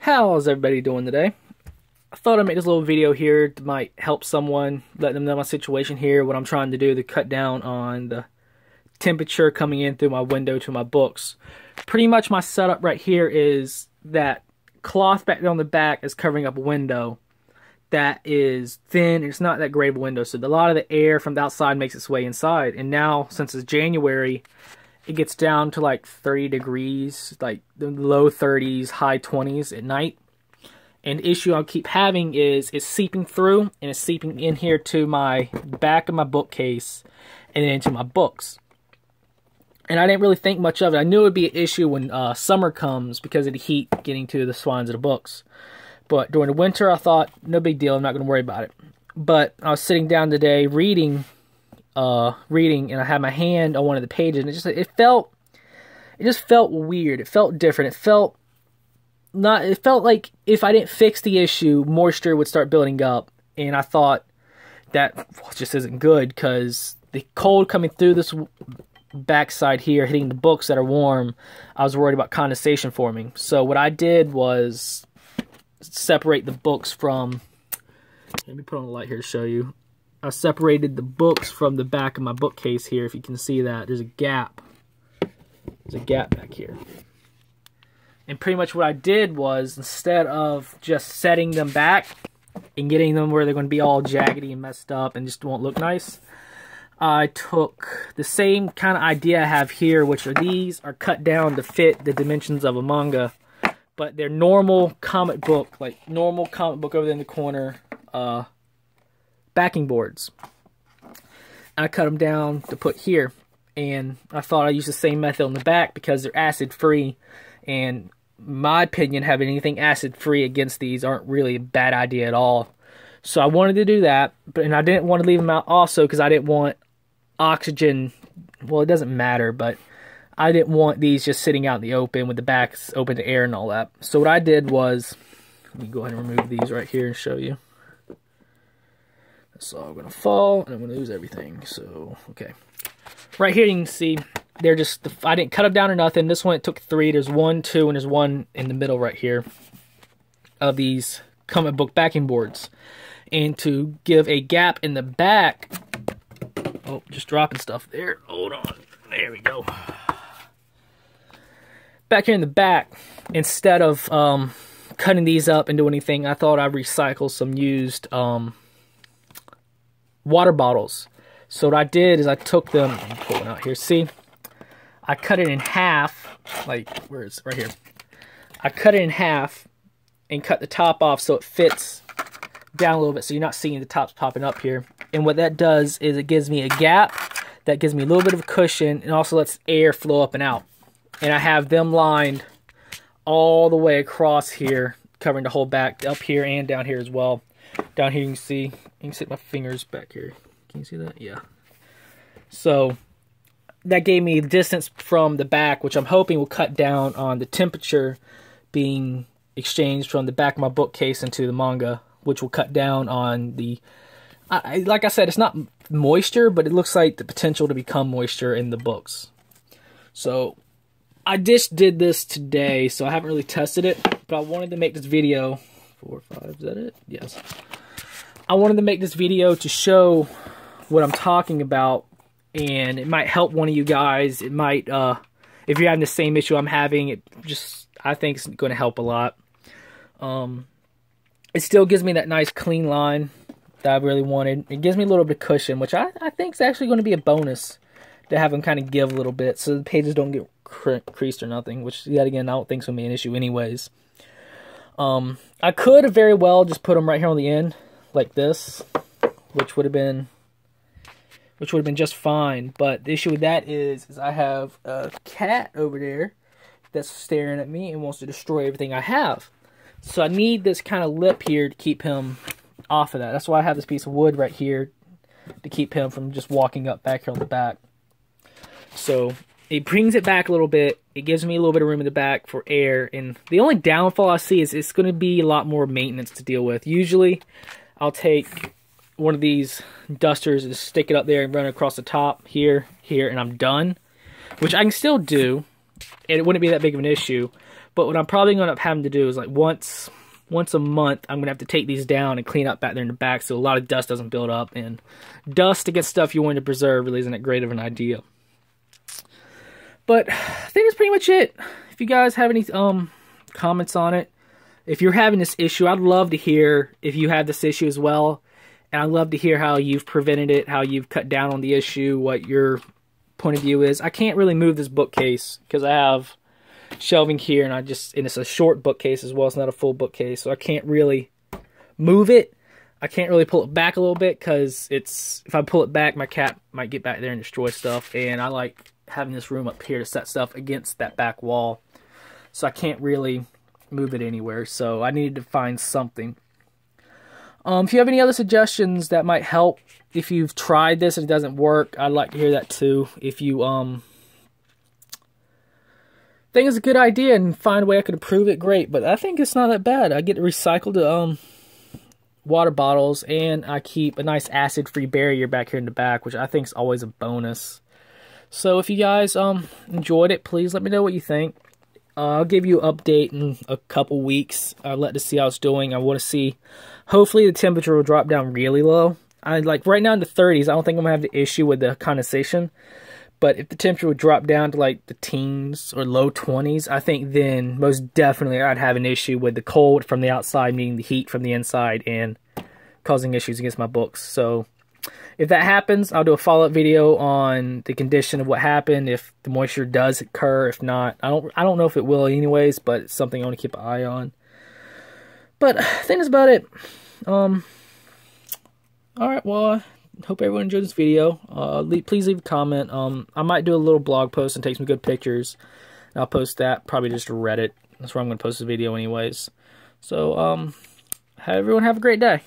How's everybody doing today? I thought I'd make this little video here that might help someone, let them know my situation here, what I'm trying to do to cut down on the temperature coming in through my window to my books. Pretty much my setup right here is that cloth back there on the back is covering up a window that is thin. It's not that great of a window, so a lot of the air from the outside makes its way inside. And now, since it's January, it gets down to like 30 degrees, like the low 30s, high 20s at night. And the issue I'll keep having is it's seeping through, and it's seeping in here to my back of my bookcase and then into my books. And I didn't really think much of it. I knew it would be an issue when summer comes because of the heat getting to the spines of the books. But during the winter, I thought, no big deal, I'm not going to worry about it. But I was sitting down today reading, and I had my hand on one of the pages, and it just felt weird. It felt different. It felt like if I didn't fix the issue, moisture would start building up. And I thought that just isn't good, because the cold coming through this backside here, hitting the books that are warm, I was worried about condensation forming. So what I did was separate the books from, let me put on the light here to show you. I separated the books from the back of my bookcase here. If you can see that, there's a gap. There's a gap back here. And pretty much what I did was, instead of just setting them back and getting them where they're going to be all jaggedy and messed up and just won't look nice, I took the same kind of idea I have here, which are these are cut down to fit the dimensions of a manga, but they're normal comic book, like normal comic book over there in the corner, backing boards. I cut them down to put here, and I thought I'd use the same method on the back because they're acid free, and in my opinion, having anything acid free against these aren't really a bad idea at all. So I wanted to do that, and I didn't want to leave them out also because I didn't want oxygen, well, it doesn't matter, but I didn't want these just sitting out in the open with the backs open to air and all that. So what I did was, let me go ahead and remove these right here and show you. That's all going to fall, and I'm going to lose everything. So, okay. Right here you can see, they're just, I didn't cut them down or nothing. This one, it took 3. There's 1, 2, and there's one in the middle right here of these comic book backing boards. And to give a gap in the back, oh, just dropping stuff there. Hold on. There we go. Back here in the back, instead of cutting these up and doing anything, I thought I'd recycle some used water bottles. So what I did is I took them, let me pull one out here, see? I cut it in half, like, where is it? Right here. I cut it in half and cut the top off so it fits down a little bit, so you're not seeing the tops popping up here. And what that does is it gives me a gap that gives me a little bit of a cushion, and also lets air flow up and out. And I have them lined all the way across here, covering the whole back, up here and down here as well. Down here you can see my fingers back here. Can you see that? Yeah. So that gave me the distance from the back, which I'm hoping will cut down on the temperature being exchanged from the back of my bookcase into the manga, which will cut down on the, like I said, it's not moisture, but it looks like the potential to become moisture in the books. So I just did this today, so I haven't really tested it, but I wanted to make this video. 4, 5, is that it? Yes. I wanted to make this video to show what I'm talking about, and it might help one of you guys. It might, if you're having the same issue I'm having, I think it's going to help a lot. It still gives me that nice clean line that I really wanted. It gives me a little bit of cushion, which I think is actually going to be a bonus to have them kind of give a little bit so the pages don't get creased or nothing, which, yet again, I don't think is going to be an issue anyways. I could have very well just put them right here on the end, like this, which would have been just fine. But the issue with that is I have a cat over there that's staring at me and wants to destroy everything I have. So I need this kind of lip here to keep him off of that. That's why I have this piece of wood right here to keep him from just walking up back here on the back. So it brings it back a little bit. It gives me a little bit of room in the back for air. And the only downfall I see is it's going to be a lot more maintenance to deal with. Usually I'll take one of these dusters and stick it up there and run it across the top here, and I'm done. Which I can still do, and it wouldn't be that big of an issue. But what I'm probably going to end up having to do is like once a month, I'm going to have to take these down and clean up back there in the back so a lot of dust doesn't build up. And dust against stuff you want to preserve really isn't that great of an idea. But I think that's pretty much it. If you guys have any comments on it, if you're having this issue, I'd love to hear if you have this issue as well. And I'd love to hear how you've prevented it, how you've cut down on the issue, what your point of view is. I can't really move this bookcase because I have shelving here, and it's a short bookcase as well. It's not a full bookcase, so I can't really move it. I can't really pull it back a little bit because if I pull it back, my cat might get back there and destroy stuff. And I like having this room up here to set stuff against that back wall, so I can't really move it anywhere. So I needed to find something. If you have any other suggestions that might help, if you've tried this and it doesn't work, I'd like to hear that too. If you think it's a good idea and find a way I could improve it, great. But I think it's not that bad. I get recycled water bottles, and I keep a nice acid-free barrier back here in the back, which I think is always a bonus. So if you guys enjoyed it, please let me know what you think. I'll give you an update in a couple weeks. I'd like to see how it's doing. I want to see, hopefully the temperature will drop down really low. Like right now in the 30s, I don't think I'm going to have the issue with the condensation. But if the temperature would drop down to like the teens or low 20s, I think then most definitely I'd have an issue with the cold from the outside meeting the heat from the inside and causing issues against my books. So if that happens, I'll do a follow-up video on the condition of what happened, if the moisture does occur. If not, I don't know if it will anyways, but it's something I want to keep an eye on. But I think that's about it. Alright, well, I hope everyone enjoyed this video. Please leave a comment. I might do a little blog post and take some good pictures. And I'll post that, probably just to Reddit. That's where I'm going to post the video anyways. So, everyone have a great day.